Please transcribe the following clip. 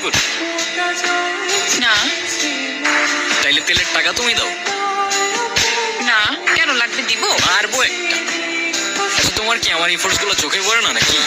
করি? না। তাইলে তেলের টাকা তুমি দাও। না, কেন লাগবে? দিব। মারবো একটা। আচ্ছা তোমার কি আমার এফোর্টস গুলো চোখে পড়ে না নাকি?